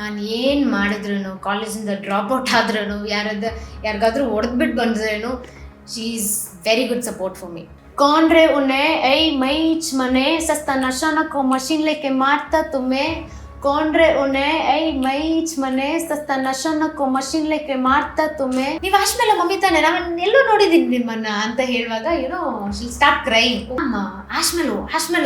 ನಾನು ಏನು ಮಾಡಿದ್ರು, ಕಾಲೇಜಿಂದ ಡ್ರಾಪ್ ಔಟ್ ಆದ್ರೂ, ಯಾರಿಗಾದ್ರೂ ಹೊಡೆದ್ಬಿಟ್ಟು ಬಂದ್ರೇನು, she is very good support for me. कौन रे उन्हें ऐ मैच मने सस्ता नशा न को मशीन लेके मारता तुम्हें. कौन रे उन्हें ऐ मैच मने सस्ता नशा न को ಮಷಿನ್ ಲೇಕೆ ಮಾಡ್ತಾ ತುಮೆ. ನೀವು ಆಶ್ಮೇಲೆ ಮಮ್ಮಿ ತಾನೆ, ನಾನು ಎಲ್ಲೋ ನೋಡಿದ್ದೀನಿ ನಿಮ್ಮನ್ನ ಅಂತ ಹೇಳುವಾಗ ಶಿ ಸ್ಟಾರ್ಟ್ ಕ್ರೈಯಿಂಗ್. ಆಶ್ಮೇಲು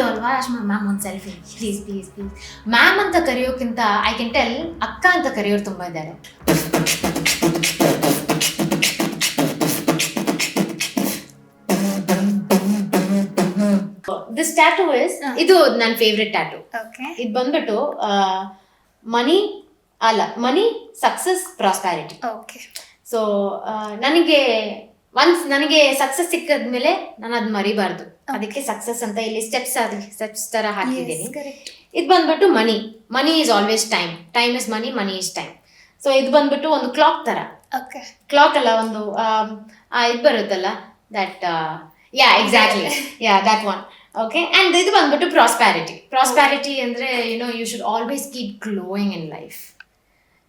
ಅಲ್ವಾ, ಮ್ಯಾಮ್ ಒಂದು selfie please please please. Ma'am ಅಂತ ಕರೆಯೋಕ್ಕಿಂತ ಐ ಕ್ಯಾನ್ ಟೆಲ್ ಅಕ್ಕ ಅಂತ ಕರೆಯೋರು ತುಂಬ ಇದ್ದಾರೆ. ದಿಸ್ ಟ್ಯಾಟೂ ಇಸ್, ಇದು ನನ್ನ ಫೇವ್ರೆಟ್ ಟ್ಯಾಟೂ. ಇದು ಬಂದ್ಬಿಟ್ಟು ಮನಿ ಸಕ್ಸಸ್ ಪ್ರಾಸ್ಪ್ಯಾರಿಟಿ. ಸೊ ನನಗೆ ಸಕ್ಸಸ್ ಸಿಕ್ಕಿದ್ಮೇಲೆ ನಾನು ಅದು ಮರಿಬಾರ್ದು, ಅದಕ್ಕೆ ಸಕ್ಸಸ್ ಅಂತ ಇಲ್ಲಿ ಸ್ಟೆಪ್ಸ್ ತರ ಹಾಕಿದ್ದೀನಿ. ಇದು ಬಂದ್ಬಿಟ್ಟು money is always time is money is time. So ಇದು ಬಂದ್ಬಿಟ್ಟು ಒಂದು ಕ್ಲಾಕ್ ತರ, ಕ್ಲಾಕ್ ಅಲ್ಲ, ಒಂದು ಇದು ಬರುತ್ತಲ್ಲ, that exactly that one. Okay, and ಇದು ಬಂದ್ಬಿಟ್ಟು ಪ್ರಾಸ್ಪ್ಯಾರಿಟಿ ಅಂದ್ರೆ you should always keep glowing in life.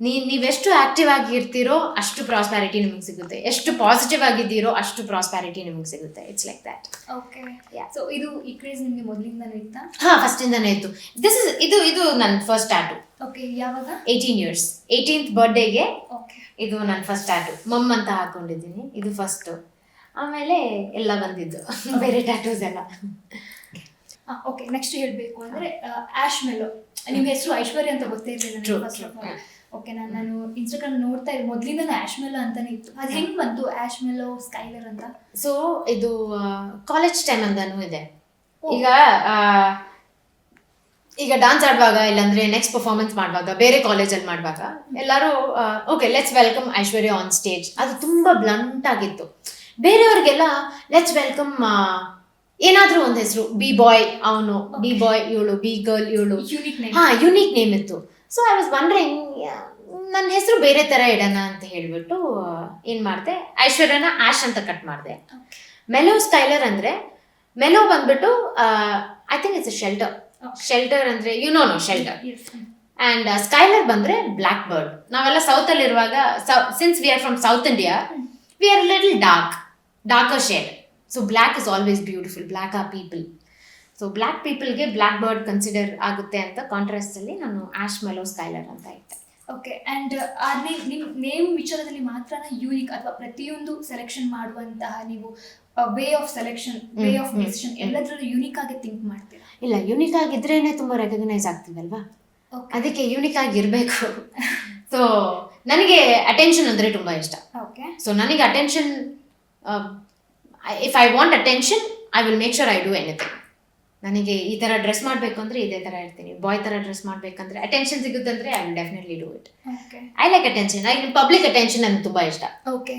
ನೀವೆಷ್ಟು ಆಕ್ಟಿವ್ ಆಗಿರ್ತೀರೋ ಅಷ್ಟು ಪ್ರಾಸ್ಪ್ಯಾರಿಟಿ ನಿಮಗೆ ಸಿಗುತ್ತೆ, ಎಷ್ಟು ಪಾಸಿಟಿವ್ ಆಗಿದ್ದೀರೋ ಅಷ್ಟು ಪ್ರಾಸ್ಪ್ಯಾರಿಟಿ ನಿಮಗೆ ಸಿಗುತ್ತೆ. It's like that. Okay, so ಇದು ಈ ಕ್ರೇಜ್ ನಿಮಗೆ ಮೊದಲಿಂದನೇ ಇತ್ತಾ? ಫಸ್ಟ್ ಇಂದಾನೇ ಇತ್ತು. ಇದು ನನ್ನ ಫಸ್ಟ್ ಟ್ಯಾಟೂ. ಓಕೆ, ಯಾವಾಗ? 18 years, 18th ಬರ್ಡೇಗೆ ಇದು ನನ್ನ ಫಸ್ಟ್ ಟ್ಯಾಟೂ. ಮಮ್ ಅಂತ ಹಾಕೊಂಡಿದ್ದೀನಿ, ಇದು ಫಸ್ಟ್. ಆಮೇಲೆ ಎಲ್ಲ ಬಂದಿದ್ದು ಬೇರೆ ಟ್ಯಾಟೂಸ್ ಎಲ್ಲ. ಓಕೆ, ನೆಕ್ಸ್ಟ್ ಹೇಳಬೇಕು ಅಂದರೆ ಆಶ್ಮೆಲೋ. ನಿಮ್ಮ ಹೆಸರು ಐಶ್ವರ್ಯ ಅಂತ ಗೊತ್ತೇ ಇರಲಿಲ್ಲ. ಓಕೆ, ನಾನು ಇನ್ಸ್ಟಾಗ್ರಾಮ್ ನೋಡ್ತಾ ಇದ್ದೆ, ಮೊದಲಿಂದ ಆಶ್ಮೆಲೋ ಅಂತಾನೆ ಇತ್ತು. ಅದು ಹೆಂಗೆ ಬಂತು ಆಶ್ಮೆಲೋ ಸ್ಕೈಲರ್ ಅಂತ? ಸೊ ಇದು ಕಾಲೇಜ್ ಟೈಮ್ ಅಂತಾನೂ ಇದೆ. ಈಗ ಡಾನ್ಸ್ ಆಡುವಾಗ, ಇಲ್ಲಾಂದ್ರೆ ನೆಕ್ಸ್ಟ್ ಪರ್ಫಾರ್ಮೆನ್ಸ್ ಮಾಡುವಾಗ, ಬೇರೆ ಕಾಲೇಜಲ್ಲಿ ಮಾಡುವಾಗ ಎಲ್ಲರೂ okay let's welcome Aishwarya on stage. ಅದು ತುಂಬ ಬ್ಲಂಟ್ ಆಗಿತ್ತು. ಬೇರೆಯವ್ರಿಗೆಲ್ಲ ಲೆಟ್ಸ್ ವೆಲ್ಕಮ್ ಏನಾದ್ರೂ ಒಂದು ಹೆಸರು, ಬಿ ಬಾಯ್ ಅವನು, ಬಿ ಬಾಯ್ ಇವಳು, ಬಿ ಗರ್ಲ್ ಇವಳು, ಯುನೀಕ್ ನೇಮ್ ಇತ್ತು. ಸೊ ಐ ವಾಸ್ ವಂಡರಿಂಗ್ ನನ್ನ ಹೆಸರು ಬೇರೆ ತರ ಇಡೋಣ ಅಂತ ಹೇಳ್ಬಿಟ್ಟು ಏನ್ ಮಾಡಿದೆ, ಐಶ್ವರ್ಯನ ಆಶ್ ಅಂತ ಕಟ್ ಮಾಡಿದೆ. ಮೆಲೋ ಸ್ಕೈಲರ್ ಅಂದ್ರೆ, ಮೆಲೋ ಬಂದ್ಬಿಟ್ಟು ಐ ಥಿಂಕ್ ಇಟ್ಸ್ ಶೆಲ್ಟರ್ ಅಂದ್ರೆ ಶೆಲ್ಟರ್. ಅಂಡ್ ಸ್ಕೈಲರ್ ಬಂದ್ರೆ ಬ್ಲ್ಯಾಕ್ ಬರ್ಡ್. ನಾವೆಲ್ಲ ಸೌತ್ ಅಲ್ಲಿ ಇರುವಾಗ, since we are from South India, we are little darker shade. So black is always beautiful, black are people. So black ಪೀಪಲ್ಗೆ black bird consider ಆಗುತ್ತೆ ಅಂತ contrast ಅಲ್ಲಿ ನಾನು ಆಶ್ mellow ಸ್ಕೈಲರ್ ಅಂತ ಇಟ್ಟೆ. ಓಕೆ, ಅಂಡ್ ನಿಮ್ಮ ನೇಮ್ ವಿಚಾರದಲ್ಲಿ ಮಾತ್ರ ಯೂನಿಕ್ ಅಥವಾ ಪ್ರತಿಯೊಂದು ಸೆಲೆಕ್ಷನ್ ಮಾಡುವಂತಹ ನೀವು way of selection, way of decision ಎಲ್ಲದರಲ್ಲೂ ಯೂನಿಕ್ ಆಗಿ ಥಿಂಕ್ ಮಾಡ್ತೀರಾ? ಇಲ್ಲ, ಯೂನಿಕ್ ಆಗಿದ್ರೇನೆ ತುಂಬಾ ರೆಕಗ್ನೈಸ್ ಆಗ್ತೀವಲ್ವಾ, ಅದಕ್ಕೆ ಯೂನಿಕ್ ಆಗಿರ್ಬೇಕು. ಸೊ ನನಗೆ ಅಟೆನ್ಷನ್ ಅಂದ್ರೆ ತುಂಬಾ ಇಷ್ಟ. ಓಕೆ, ಸೊ ನನಗೆ attention, if I want attention I will make sure I do anything. ನನಗೆ ಈ ಥರ ಡ್ರೆಸ್ ಮಾಡಬೇಕು ಅಂದರೆ ಇದೇ ಥರ ಇರ್ತೀನಿ, ಬಾಯ್ ಥರ ಡ್ರೆಸ್ ಮಾಡಬೇಕಂದ್ರೆ ಅಟೆನ್ಷನ್ ಸಿಗುತ್ತಂದ್ರೆ I will definitely do it. I like attention. Public attention ನನಗೆ ತುಂಬ ಇಷ್ಟ. ಓಕೆ,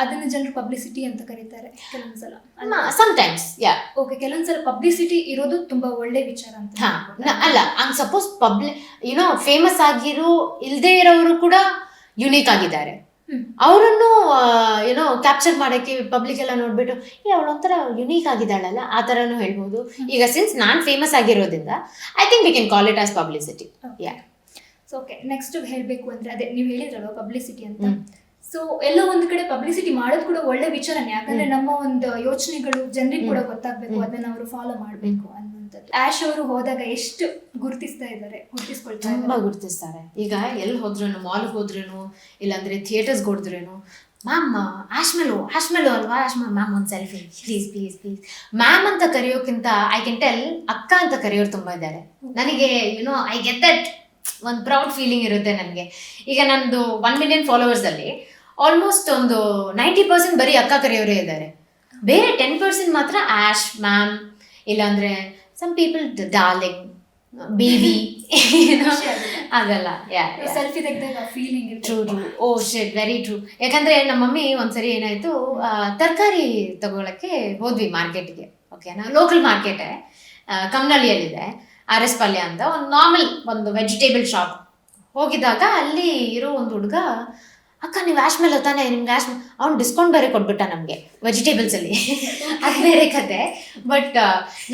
ಅದನ್ನು ಜನರು ಪಬ್ಲಿಸಿಟಿ ಅಂತ ಕರೀತಾರೆ ಕೆಲವೊಂದ್ಸಲ. ಸಮ್ಟೈಮ್ಸ್ ಓಕೆ, ಕೆಲವೊಂದ್ಸಲ ಪಬ್ಲಿಸಿಟಿ ಇರೋದು ತುಂಬಾ ಒಳ್ಳೆ ವಿಚಾರ ಅಂತ. ಅಲ್ಲ, ಹಂಗೆ ಸಪೋಸ್ ಫೇಮಸ್ ಆಗಿರೋ ಇಲ್ಲದೆ ಇರೋರು ಕೂಡ ಯುನೀಕ್ ಆಗಿದ್ದಾರೆ, ಅವರನ್ನು ಕ್ಯಾಪ್ಚರ್ ಮಾಡಕ್ಕೆ ಪಬ್ಲಿಕ್ ಎಲ್ಲ ನೋಡ್ಬಿಟ್ಟು ಅವಳೊಂಥರ ಯುನೀಕ್ ಆಗಿದ್ದಾಳಲ್ಲ ಆ ಥರನೂ ಹೇಳ್ಬೋದು. ಈಗ ಸಿನ್ಸ್ ನಾನು ಫೇಮಸ್ ಆಗಿರೋದ್ರಿಂದ I think we can call it as publicity. So okay, next ಹೇಳಬೇಕು ಅಂದ್ರೆ ಅದೇ ನೀವು ಹೇಳಿದ್ರಲ್ವ ಪಬ್ಲಿಸಿಟಿ ಅಂತ. ಸೊ ಎಲ್ಲೋ ಒಂದು ಕಡೆ ಪಬ್ಲಿಸಿಟಿ ಮಾಡೋದು ಕೂಡ ಒಳ್ಳೆ ವಿಚಾರನೇ, ಯಾಕಂದ್ರೆ ನಮ್ಮ ಒಂದು ಯೋಚನೆಗಳು ಜನರಿಗೆ ಕೂಡ ಗೊತ್ತಾಗಬೇಕು, ಅದನ್ನ ಅವರು ಫಾಲೋ ಮಾಡಬೇಕು ಅನ್ನುವಂಥದ್ದು. ಆಶ್ ಅವರು ಹೋದಾಗ ಎಷ್ಟು ಗುರುತಿಸ್ಕೊಳ್ತಾರೆ? ತುಂಬಾ ಗುರುತಿಸ್ತಾರೆ. ಈಗ ಎಲ್ಲಿ ಹೋದ್ರೇನು, ಮಾಲ್ಗೆ ಹೋದ್ರೇನು, ಇಲ್ಲಾಂದ್ರೆ ಥಿಯೇಟರ್ಸ್ಗೆ ಹೋದ್ರೇನು, ಮ್ಯಾಮ್ ಆಶ್ಮೇಲು ಅಲ್ವಾ, ಮ್ಯಾಮ್ ಒಂದು selfie please please please. Ma'am ಅಂತ ಕರೆಯೋಕ್ಕಿಂತ ಐ ಕ್ಯಾನ್ ಟೆಲ್ ಅಕ್ಕ ಅಂತ ಕರೆಯೋರು ತುಂಬಾ ಇದ್ದಾರೆ. ನನಗೆ ಐ ಗೆಟ್ ದಟ್ ಒಂದು ಪ್ರೌಡ್ ಫೀಲಿಂಗ್ ಇರುತ್ತೆ ನನಗೆ. ಈಗ ನಂದು 1 million ಫಾಲೋವರ್ಸ್ ಅಲ್ಲಿ ಆಲ್ಮೋಸ್ಟ್ ಒಂದು 90% ಬರೀ ಅಕ್ಕ ಕರೆಯೋರೇ ಇದ್ದಾರೆ. ಬೇರೆ 10% ಮಾತ್ರ ಆಶ್ ಮ್ಯಾಮ್, ಇಲ್ಲಾಂದ್ರೆ ಸಮ್ ಪೀಪಲ್ ಡಾರ್ಲಿಂಗ್, ಬೇಬಿ, ಅದೆಲ್ಲ. ಸೆಲ್ಫಿ ತೆಗೆದಾಗ ಫೀಲಿಂಗ್. ಟ್ರೂ, ಓ ಶಿಟ್, ವೆರಿ ಟ್ರೂ. ಯಾಕಂದ್ರೆ ನಮ್ಮ ಮಮ್ಮಿ ಒಂದ್ಸರಿ ಏನಾಯ್ತು, ತರಕಾರಿ ತಗೊಳಕ್ಕೆ ಹೋದ್ವಿ ಮಾರ್ಕೆಟ್ಗೆ. ಓಕೆನಾ, ಲೋಕಲ್ ಮಾರ್ಕೆಟೇ, ಕಮ್ನಳ್ಳಿಯಲ್ಲಿದೆ, RS ಪಾಳ್ಯ ಅಂತ ಒಂದು ನಾರ್ಮಲ್ ಒಂದು ವೆಜಿಟೇಬಲ್ ಶಾಪ್. ಹೋಗಿದಾಗ ಅಲ್ಲಿ ಇರೋ ಒಂದು ಹುಡುಗ ಅಕ್ಕ ನೀವು ಆ್ಯಶ್ ಮೇಲೆ ತಾನೆ ನಿಮ್ಗೆ ಆ್ಯಶ್ ಅವ್ನು ಡಿಸ್ಕೌಂಟ್ ಬೇರೆ ಕೊಟ್ಬಿಟ್ಟ ನಮಗೆ ವೆಜಿಟೇಬಲ್ಸಲ್ಲಿ. ಅದು ಬೇರೆ ಕತೆ. ಬಟ್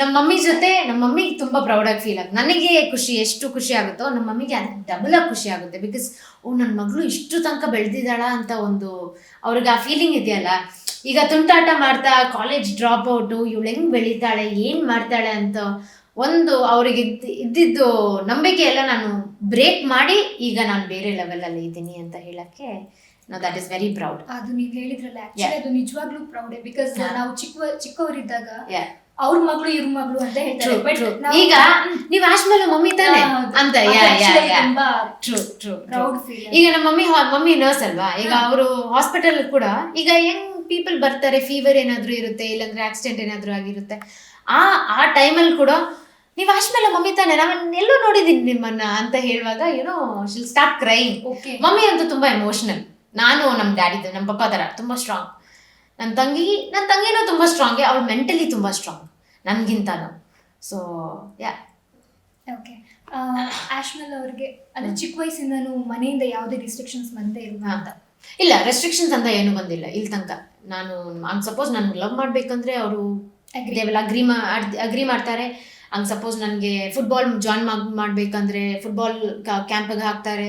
ನಮ್ಮ ಮಮ್ಮಿ ಜೊತೆ ನಮ್ಮ ಮಮ್ಮಿಗೆ ತುಂಬ ಪ್ರೌಡಾಗಿ ಫೀಲ್ ಆಗುತ್ತೆ. ನನಗೆ ಖುಷಿ ಎಷ್ಟು ಖುಷಿ ಆಗುತ್ತೋ ನಮ್ಮ ಮಮ್ಮಿಗೆ ಅದು ಡಬಲಾಗಿ ಖುಷಿ ಆಗುತ್ತೆ. ಬಿಕಾಸ್ ನನ್ನ ಮಗಳು ಇಷ್ಟು ತನಕ ಬೆಳೆದಿದ್ದಾಳ ಅಂತ ಒಂದು ಅವ್ರಿಗೆ ಆ ಫೀಲಿಂಗ್ ಇದೆಯಲ್ಲ. ಈಗ ತುಂಟಾಟ ಮಾಡ್ತಾ ಕಾಲೇಜ್ ಡ್ರಾಪ್ ಔಟು, ಇವಳು ಹೆಂಗೆ ಬೆಳೀತಾಳೆ, ಏನು ಮಾಡ್ತಾಳೆ ಅಂತ ಒಂದು ಅವ್ರಿಗೆ ಇದ್ದಿದ್ದು ನಂಬಿಕೆ ಎಲ್ಲ ನಾನು ಬ್ರೇಕ್ ಮಾಡಿ ಈಗ ನಾನು ಬೇರೆ ಲೆವೆಲಲ್ಲಿ ಇದ್ದೀನಿ ಅಂತ ಹೇಳಕ್ಕೆ ದಟ್ ಇಸ್ ವೆರಿ ಪ್ರೌಡ್. ಅದು ನೀವು ಹೇಳಿದ್ರಲ್ಲ, ಆಕ್ಚುಲಿ ಅದು ನಿಜವಾಗ್ಲೂ ಪ್ರೌಡೇ. ಬಿಕಾಸ್ ನಾವು ಚಿಕ್ಕವರಿದ್ದಾಗ ಅವ್ರ ಮಗಳು ಇವ್ರ ಮಗಳು ಅಂತ ಹೇಳ್ತಾರೆ. ಬಟ್ ಈಗ ನೀವ್ ಆಶ್ ಮೇಲೆ ಮಮ್ಮಿ ತಾನೆ ಅಂತ ಪ್ರೌಡ್ ಫೀಲ್. ಈಗ ನಮ್ಮ ಮಮ್ಮಿ ನರ್ಸ್ ಅಲ್ವಾ. ಈಗ ಅವರು ಹಾಸ್ಪಿಟಲ್ ಕೂಡ ಈಗ ಯಂಗ್ ಪೀಪಲ್ ಬರ್ತಾರೆ, ಫೀವರ್ ಏನಾದ್ರು ಇರುತ್ತೆ, ಇಲ್ಲಾಂದ್ರೆ ಆಕ್ಸಿಡೆಂಟ್ ಏನಾದ್ರು ಆಗಿರುತ್ತೆ, ಆ ಟೈಮಲ್ಲಿ ಕೂಡ ನೀವು ಆಶ್ ಮೇಲೆ ಮಮ್ಮಿ ತಾನೆ, ನಾನು ಎಲ್ಲೋ ನೋಡಿದ್ದೀನಿ ನಿಮ್ಮನ್ನ ಅಂತ ಹೇಳುವಾಗ you know she'll start crying. Mummy ಅಂತೂ ತುಂಬಾ ಎಮೋಷನಲ್. ನಾನು ನಮ್ಮ ಡ್ಯಾಡಿದು ನಮ್ಮ ಪಪ್ಪ ಥರ ತುಂಬ ಸ್ಟ್ರಾಂಗ್. ನನ್ನ ತಂಗಿನೂ ತುಂಬ ಸ್ಟ್ರಾಂಗೆ. ಅವಳು ಮೆಂಟಲಿ ತುಂಬ ಸ್ಟ್ರಾಂಗ್ ನನಗಿಂತನೂ. So ya. ಓಕೆ, ಆಶ್ಮಲ್ ಅವ್ರಿಗೆ ಅಂದರೆ ಚಿಕ್ಕ ವಯಸ್ಸಿಂದನೂ ಮನೆಯಿಂದ ಯಾವುದೇ ರಿಸ್ಟ್ರಿಕ್ಷನ್ಸ್ ಬಂದೇ ಇಲ್ವಾ ಅಂತ? ಇಲ್ಲ, ರೆಸ್ಟ್ರಿಕ್ಷನ್ಸ್ ಅಂತ ಏನೂ ಬಂದಿಲ್ಲ ಇಲ್ಲಿ ತನಕ. ನಾನು ಸಪೋಸ್ ನನಗೆ ಲವ್ ಮಾಡಬೇಕಂದ್ರೆ ಅವರು ಅಗ್ರಿ ಮಾಡ್ತಾರೆ. ಹಂಗೆ ಸಪೋಸ್ ನನಗೆ ಫುಟ್ಬಾಲ್ ಜಾಯ್ನ್ ಮಾಡಬೇಕಂದ್ರೆ ಫುಟ್ಬಾಲ್ ಕ್ಯಾಂಪಿಗೆ ಹಾಕ್ತಾರೆ.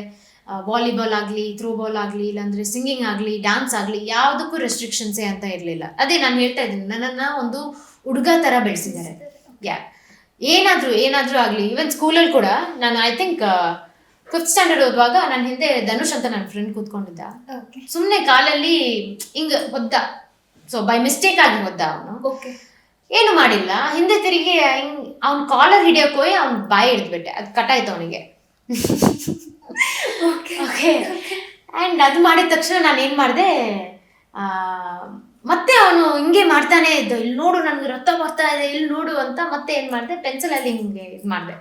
ವಾಲಿಬಾಲ್ ಆಗಲಿ, ಥ್ರೋಬಾಲ್ ಆಗಲಿ, ಇಲ್ಲಾಂದರೆ ಸಿಂಗಿಂಗ್ ಆಗಲಿ, ಡ್ಯಾನ್ಸ್ ಆಗಲಿ, ಯಾವುದಕ್ಕೂ ರೆಸ್ಟ್ರಿಕ್ಷನ್ಸೇ ಅಂತ ಇರಲಿಲ್ಲ. ಅದೇ ನಾನು ಹೇಳ್ತಾ ಇದ್ದೀನಿ, ನನ್ನನ್ನು ಒಂದು ಹುಡುಗ ಥರ ಬೆಳೆಸಿದ್ದಾರೆ. ಏನಾದರೂ ಆಗಲಿ. ಈವನ್ ಸ್ಕೂಲಲ್ಲಿ ಕೂಡ ನಾನು ಐ ಥಿಂಕ್ 5th ಸ್ಟ್ಯಾಂಡರ್ಡ್ ಓದುವಾಗ ನನ್ನ ಹಿಂದೆ ಧನುಷ್ ಅಂತ ನನ್ನ ಫ್ರೆಂಡ್ ಕೂತ್ಕೊಂಡಿದ್ದ. ಸುಮ್ಮನೆ ಕಾಲಲ್ಲಿ ಹಿಂಗೆ ಒದ್ದ. ಸೊ ಬೈ ಮಿಸ್ಟೇಕ್ ಆಗಿ ಒದ್ದ ಅವನು. ಏನು ಮಾಡಿಲ್ಲ, ಹಿಂದೆ ತಿರುಗಿ ಅವ್ನ ಕಾಲರ್ ಹಿಡಿಯೋಕೆ ಹೋಗಿ ಅವ್ನ ಬಾಯಿ ಹಿಡಿದ್ಬಿಟ್ಟೆ. ಅದು ಕಟ್ಟಾಯ್ತು ಅವನಿಗೆ. ಓಕೆ. ಆ್ಯಂಡ್ ಅದು ಮಾಡಿದ ತಕ್ಷಣ ನಾನು ಏನು ಮಾಡಿದೆ, ಮತ್ತೆ ಅವನು ಹಿಂಗೆ ಮಾಡ್ತಾನೆ ಇದ್ದು, ಇಲ್ಲಿ ನೋಡು ನನಗೆ ರಕ್ತ ಬರ್ತಾ ಇದೆ, ಇಲ್ಲಿ ನೋಡು ಅಂತ. ಮತ್ತೆ ಏನು ಮಾಡಿದೆ, ಪೆನ್ಸಿಲಲ್ಲಿ ಹಿಂಗೆ ಇದು ಮಾಡಿದೆ.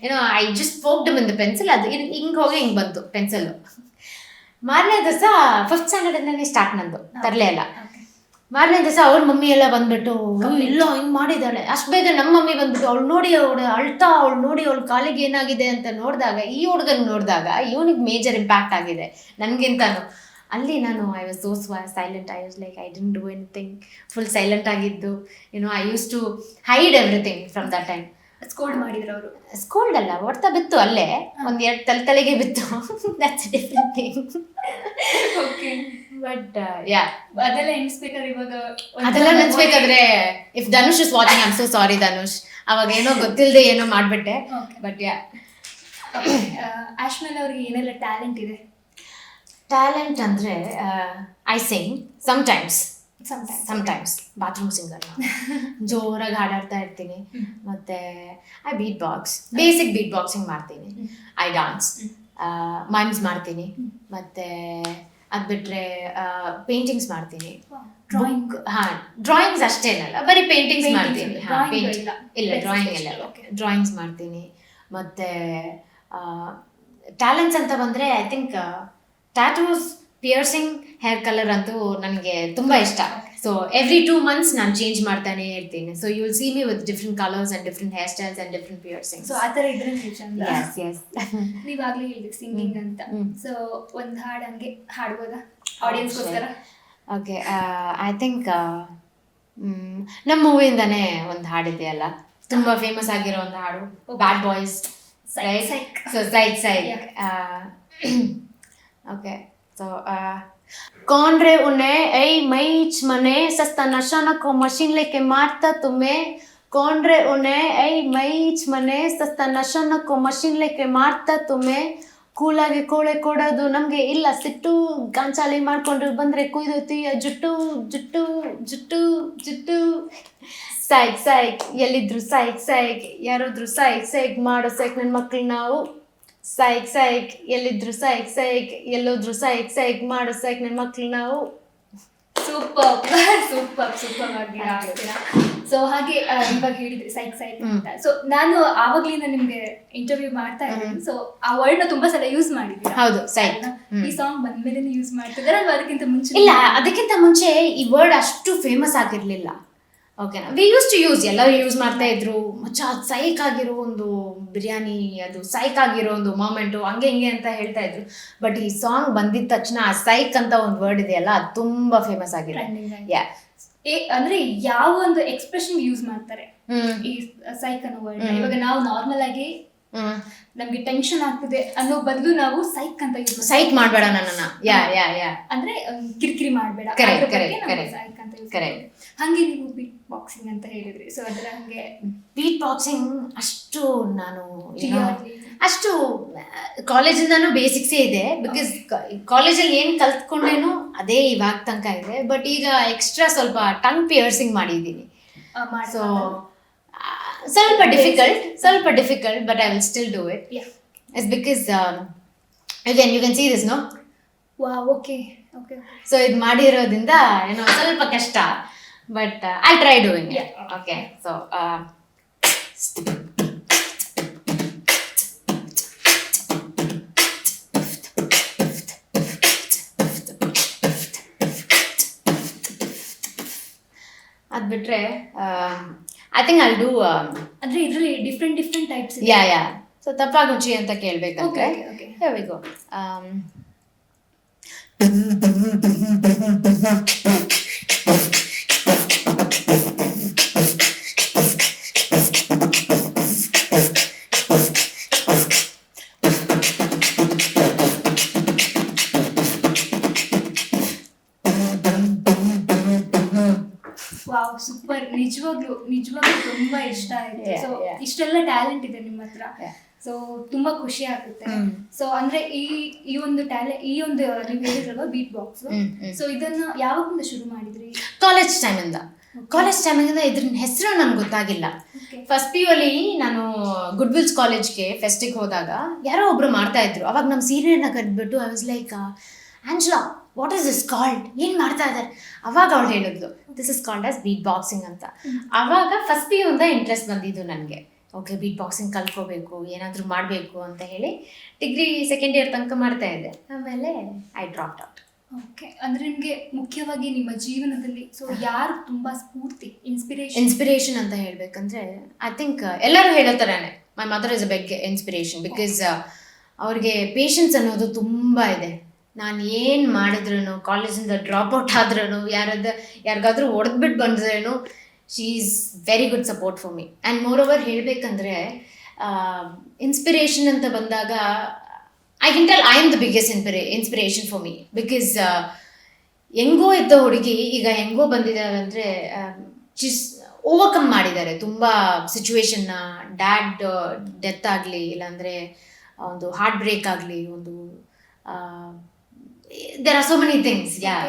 ಏನೋ I just poked in the pencil. ಅದು ಹಿಂಗೆ ಹೋಗಿ ಹಿಂಗೆ ಬಂತು ಪೆನ್ಸಿಲ್ಲು. ಮಾರನೇ ದಿವಸ 5th ಸ್ಟ್ಯಾಂಡರ್ಡಿಂದನೇ ಸ್ಟಾರ್ಟ್ ನಂದು ತರಲೇ ಇಲ್ಲ. ಮಾರನೇ ದಿವಸ ಅವ್ರ ಮಮ್ಮಿ ಎಲ್ಲ ಬಂದ್ಬಿಟ್ಟು ಇಲ್ಲ ಹಿಂಗೆ ಮಾಡಿದ್ದಾಳೆ. ಅಷ್ಟು ಬೇಗ ನಮ್ಮ ಮಮ್ಮಿ ಬಂದ್ಬಿಟ್ಟು ಅವಳು ನೋಡಿ ಅಳ್ತಾ ನೋಡಿ ಅವಳು ಕಾಲಿಗೆ ಏನಾಗಿದೆ ಅಂತ ನೋಡಿದಾಗ, ಈ ಹುಡುಗನ ನೋಡಿದಾಗ ಇವನಿಗೆ ಮೇಜರ್ ಇಂಪ್ಯಾಕ್ಟ್ ಆಗಿದೆ ನನಗಿಂತನೂ. ಅಲ್ಲಿ ನಾನು I was so silent. I was like I didn't do anything. Full silent ಆಗಿದ್ದು. I use to hide everything from that time. Scold ಮಾಡಿದ್ರು ಅವರು? ಸ್ಕೋಲ್ಡ್ ಅಲ್ಲ, ಹೊಡ್ತಾ ಬಿತ್ತು ಅಲ್ಲೇ, ಒಂದೆರಡು ತಲೆಗೆ ಬಿತ್ತು. That's different thing. Okay. But yeah, ಅದೆಲ್ಲ ಎಣಿಸ್ಬೇಕಾದ್ರೆ ಇವಾಗ ಅದೆಲ್ಲ ನೆನ್ಸ್ಬೇಕಾದ್ರೆ if Dhanush is watching, I am so sorry Dhanush. ಅವಾಗ ಏನೋ ಗೊತ್ತಿಲ್ಲದೆ ಏನೋ ಮಾಡ್ಬಿಟ್ಟೆ. ಬಟ್ ಯಾ. ಆಶ್ಮಲ್ ಅವ್ರಿಗೆ ಏನೆಲ್ಲ ಟ್ಯಾಲೆಂಟ್ ಇದೆ? ಟ್ಯಾಲೆಂಟ್ ಅಂದರೆ I sing sometimes bathroom singer. ಜೋರಾಗಿ ಹಾಡಾಡ್ತಾ ಇರ್ತೀನಿ. ಮತ್ತು I beat box, basic beat boxing ಮಾಡ್ತೀನಿ. ಐ ಡಾನ್ಸ್, ಮೈಮ್ಸ್ ಮಾಡ್ತೀನಿ. ಮತ್ತು ಅದು ಬಿಟ್ಟರೆ ಪೇಂಟಿಂಗ್ಸ್ ಮಾಡ್ತೀನಿ. ಡ್ರಾಯಿಂಗ್ಸ್ ಅಷ್ಟೇನಲ್ಲ, ಬರೀ ಪೇಂಟಿಂಗ್ಸ್ ಮಾಡ್ತೀನಿ. ಇಲ್ಲ, ಡ್ರಾಯಿಂಗ್ಸ್ ಮಾಡ್ತೀನಿ. ಮತ್ತು ಟ್ಯಾಲೆಂಟ್ಸ್ ಅಂತ ಬಂದರೆ I think tattoos, piercing, hair colour ಅಂತೂ ನನಗೆ ತುಂಬ ಇಷ್ಟ. ಸೊ ಎವ್ರಿ 2 months ನಾನು ಚೇಂಜ್ ಮಾಡ್ತಾನೆ ಇರ್ತೀನಿ. So you will see me with different colours and different hair styles and different piercings. So ಆ ಥರ ಇದ್ರೆ ಚಂದ. ಎಸ್. ನೀವಾಗಲೇ ಹೇಳಿದ್ರಿ ಸಿಂಗಿಂಗ್ ಅಂತ. ಸೊ ಒಂದು ಹಾಡು ಹಂಗೆ ಹಾಡ್ಬೋದಾ ಆಡಿಯನ್ಸ್ಗೋಸ್ಕರ? ಓಕೆ, ಐ ಥಿಂಕ್ ನಮ್ಮ ಮೂವಿಯಿಂದನೇ ಒಂದು ಹಾಡಿದೆಯಲ್ಲ, ತುಂಬ ಫೇಮಸ್ ಆಗಿರೋ ಒಂದು ಹಾಡು, ಬ್ಯಾಡ್ ಬಾಯ್ಸ್. ಸೊ ಸೈಕ್. ओके, तो कौन रे उन्हें ऐ मैच मने सस्ता नशा न को मशीन लेके मारता तुम्हें. कौन रे उन्हें ऐ मैच मने सस्ता नशा न को मशीन लेके मारता तुम्हें. ಕೂಲಾಗಿ ಕೋಳೆ ಕೊಡೋದು ನಮಗೆ ಇಲ್ಲ ಸಿಟ್ಟು. ಗಾಂಚಾಲಿ ಮಾಡ್ಕೊಂಡ್ರು ಬಂದರೆ ಕುಯ್ದೋತೀಯ ಜುಟ್ಟು ಜುಟ್ಟು ಜುಟ್ಟು ಜುಟ್ಟು. ಸೈಕ್ ಎಲ್ಲಿದ್ರು ಸೈಕ್ ಯಾರಾದ್ರು ಸೈಕ್ ಮಾಡೋ ಸೈಕ್ ನನ್ನ ಮಕ್ಳು ನಾವು. ಸೈಕ್ ಎಲ್ಲಿದ್ರು ಸೈಕ್ ಎಲ್ಲೋದ್ರು ಸೈಕ್ ಮಾಡೋ ಸೈಕ್ ನನ್ನ ಮಕ್ಳು ನಾವು. ಸೂಪರ್ ಆಗಿ ಆಡ್ತೀರಾ. ಸೊ ಹಾಗೆ ಇವಾಗ ಹೇಳಿದ್ರಿ ಸೈಕ್ ಅಂತ. ಸೊ ನಾನು ಆವಾಗ್ಲಿಂದ ನಿಮ್ಗೆ ಇಂಟರ್ವ್ಯೂ ಮಾಡ್ತಾ ಇದ್ದೀನಿ. ಸೊ ಆ ವರ್ಡ್ ನ ತುಂಬಾ ಸಲ ಯೂಸ್ ಮಾಡಿದ್ದೀರಾ. ಹೌದು, ಸೈಕ್. ಈ ಸಾಂಗ್ ಬಂದ್ಮೇಲೆ ಯೂಸ್ ಮಾಡ್ತಿದ್ದಾರೆ ಅಲ್ವಾ? ಅದಕ್ಕಿಂತ ಮುಂಚೆ ಇಲ್ಲ, ಅದಕ್ಕಿಂತ ಮುಂಚೆ ಈ ವರ್ಡ್ ಅಷ್ಟು ಫೇಮಸ್ ಆಗಿರ್ಲಿಲ್ಲ. ಓಕೆನಾ. ವಿ ಯೂಸ್ ಟು ಯೂಸ್, ಎಲ್ಲರೂ ಯೂಸ್ ಮಾಡ್ತಾ ಇದ್ರು, ಮಚ್ಚ ಅದು ಸೈಕ್ ಆಗಿರೋ ಒಂದು ಬಿರಿಯಾನಿ, ಅದು ಸೈಕ್ ಆಗಿರೋ ಒಂದು ಮೂಮೆಂಟು, ಹಂಗೆ ಹಿಂಗೆ ಅಂತ ಹೇಳ್ತಾ ಇದ್ರು. ಬಟ್ ಈ ಸಾಂಗ್ ಬಂದಿದ ತಕ್ಷಣ ಆ ಸೈಕ್ ಅಂತ ಒಂದು ವರ್ಡ್ ಇದೆಯಲ್ಲ, ಅದು ತುಂಬಾ ಫೇಮಸ್ ಆಗಿದೆ. ಯಾ, ಅಂದ್ರೆ ಯಾವ ಒಂದು ಎಕ್ಸ್ಪ್ರೆಷನ್ ಯೂಸ್ ಮಾಡ್ತಾರೆ ಈ ಸೈಕ್ ಅನ್ನೋ ವರ್ಡ್. ಇವಾಗ ನಾವು ನಾರ್ಮಲ್ ಆಗಿ ನಮ್ಗೆ ಟೆನ್ಷನ್ ಆಗ್ತಿದೆ ಅನ್ನೋ ಬದಲು ನಾವು ಸೈಕ್ ಅಂತ ಯೂಸ್ ಸೈಕ್ ಮಾಡಬೇಡ ನನ್ನನ್ನ, ಯಾ ಯಾ ಯಾ, ಅಂದ್ರೆ ಕಿರಿಕಿರಿ ಮಾಡಬೇಡ, Correct, correct, correct. ಸೈಕ್ ಅಂತ ಯೂಸ್ Correct. ಹಂಗೆ ನೀವು ಬೀಟ್ ಬಾಕ್ಸಿಂಗ್ ಅಂತ ಹೇಳಿದ್ರಿ. ಸೊ ಅದ್ರ ಹಂಗೆ ಬೀಟ್ ಬಾಕ್ಸಿಂಗ್ ಅಷ್ಟು ನಾನು Clearly. ಅಷ್ಟು ಕಾಲೇಜಿಂದಾನು ಬೇಸಿಕ್ಸೇ ಇದೆ. ಬಿಕಾಸ್ ಕಾಲೇಜಲ್ಲಿ ಏನು ಕಲ್ತ್ಕೊಂಡೇನು ಅದೇ ಇವಾಗ ತನಕ ಇದೆ. ಬಟ್ ಈಗ ಎಕ್ಸ್ಟ್ರಾ ಸ್ವಲ್ಪ ಟಂಗ್ ಪಿಯರ್ಸಿಂಗ್ ಮಾಡಿದ್ದೀನಿ. ಸೊ ಸ್ವಲ್ಪ difficult, but I will still do it. It's because you can see this, no. Okay. So ಇದು ಮಾಡಿರೋದ್ರಿಂದ ಏನೋ ಸ್ವಲ್ಪ ಕಷ್ಟ, but I try doing it. Okay. So ಅದು ಬಿಟ್ರೆ ಐ ಥಿಂಕ್ ಐಲ್ ಡೂ, ಅಂದ್ರೆ ಇದ್ರಲ್ಲಿ ಡಿಫ್ರೆಂಟ್ ಟೈಪ್ಸ್ ಇದೆ. ಯಾ. ಸೊ ತಪ್ಪಾಗುಚ್ಚಿ ಅಂತ ಕೇಳ್ಬೇಕಂದ್ರೆ Okay. here we go. Wow, super. ನಿಜವಾಗ್ಲೂ ತುಂಬಾ ಇಷ್ಟ ಆಯ್ತು. Yeah, so yeah. ಇಷ್ಟೆಲ್ಲ ಟ್ಯಾಲೆಂಟ್ ಇದೆ ನಿಮ್ಮ ಹತ್ರ. Yeah. ಸೊ ತುಂಬಾ ಖುಷಿ ಆಗುತ್ತೆ. ಹ್ಮ್. ಸೊ ಅಂದ್ರೆ ಈ ಒಂದು ಟ್ಯಾಲೆಂಟ್, ಈ ಒಂದು ನೀವು ಹೇಳಿದ್ರಲ್ವ ಬೀಟ್ ಬಾಕ್ಸ್, ಸೊ ಇದನ್ನ ಯಾವಾಗಿಂದ ಶುರು ಮಾಡಿದ್ರಿ? ಕಾಲೇಜ್ ಟೈಮಿಂದ ಇದ್ರ ಹೆಸರು ನನ್ಗೆ ಗೊತ್ತಾಗಿಲ್ಲ. ಫಸ್ಟ್ ಪಿ ಯು ಅಲ್ಲಿ ನಾನು ಗುಡ್ ವಿಲ್ಸ್ ಕಾಲೇಜ್ಗೆ ಫೆಸ್ಟಿಗೆ ಹೋದಾಗ ಯಾರೋ ಒಬ್ರು ಮಾಡ್ತಾ ಇದ್ರು. ಅವಾಗ ನಮ್ಮ ಸೀನಿಯರ್ನ ಕರೆದ್ಬಿಟ್ಟು I was like, Angela, what is this called, ಏನು ಮಾಡ್ತಾ ಇದ್ದಾರೆ? ಅವಾಗ ಅವಳು ಹೇಳಿದ್ಲು, this is called as beat boxing ಅಂತ. ಅವಾಗ ಫಸ್ಟ್ ಪಿ ಯು ಇಂದ ಇಂಟ್ರೆಸ್ಟ್ ಬಂದಿದ್ದು ನನಗೆ. ಓಕೆ, ಬೀಟ್ ಬಾಕ್ಸಿಂಗ್ ಕಲ್ತ್ಕೋಬೇಕು, ಏನಾದರೂ ಮಾಡಬೇಕು ಅಂತ ಹೇಳಿ ಡಿಗ್ರಿ ಸೆಕೆಂಡ್ ಇಯರ್ ತನಕ ಮಾಡ್ತಾ ಇದ್ದೆ. ಆಮೇಲೆ ಐ ಡ್ರಾಪ್ಡ್ ಔಟ್. ಓಕೆ. ಅಂದ್ರೆ ನಿಮ್ಗೆ ಮುಖ್ಯವಾಗಿ ನಿಮ್ಮ ಜೀವನದಲ್ಲಿ ಸೊ ಯಾರು ತುಂಬಾ ಸ್ಫೂರ್ತಿ, ಇನ್ಸ್ಪಿರೇಷನ್ ಅಂತ ಹೇಳ್ಬೇಕಂದ್ರೆ ಐ ಥಿಂಕ್ ಎಲ್ಲರೂ ಹೇಳೋ ಥರನೇ my mother is a big inspiration. Because ಅವ್ರಿಗೆ ಪೇಷನ್ಸ್ ಅನ್ನೋದು ತುಂಬ ಇದೆ. ನಾನು ಏನು ಮಾಡಿದ್ರೂ, ಕಾಲೇಜಿಂದ ಡ್ರಾಪ್ ಔಟ್ ಆದ್ರೂ, ಯಾರಿಗಾದ್ರೂ ಹೊಡೆದ್ಬಿಟ್ಟು ಬಂದ್ರೂ, she is very good support for me. And more over ಹೇಳಬೇಕಂದ್ರೆ ಇನ್ಸ್ಪಿರೇಷನ್ ಅಂತ ಬಂದಾಗ I can tell I am the biggest inspiration for me. Because ಹೆಂಗೋ ಇದ್ದ ಹುಡುಗಿ ಈಗ ಹೆಂಗೋ ಬಂದಿದ್ದಾರೆ ಅಂದರೆ ಶೀಸ್ ಓವರ್ಕಮ್ ಮಾಡಿದ್ದಾರೆ ತುಂಬ ಸಿಚುವೇಶನ್ನ. ಡ್ಯಾಡ್ ಡೆತ್ ಆಗಲಿ, ಇಲ್ಲಾಂದರೆ ಒಂದು ಹಾರ್ಟ್ ಬ್ರೇಕ್ ಆಗಲಿ, ಒಂದು there are so many things. Yeah.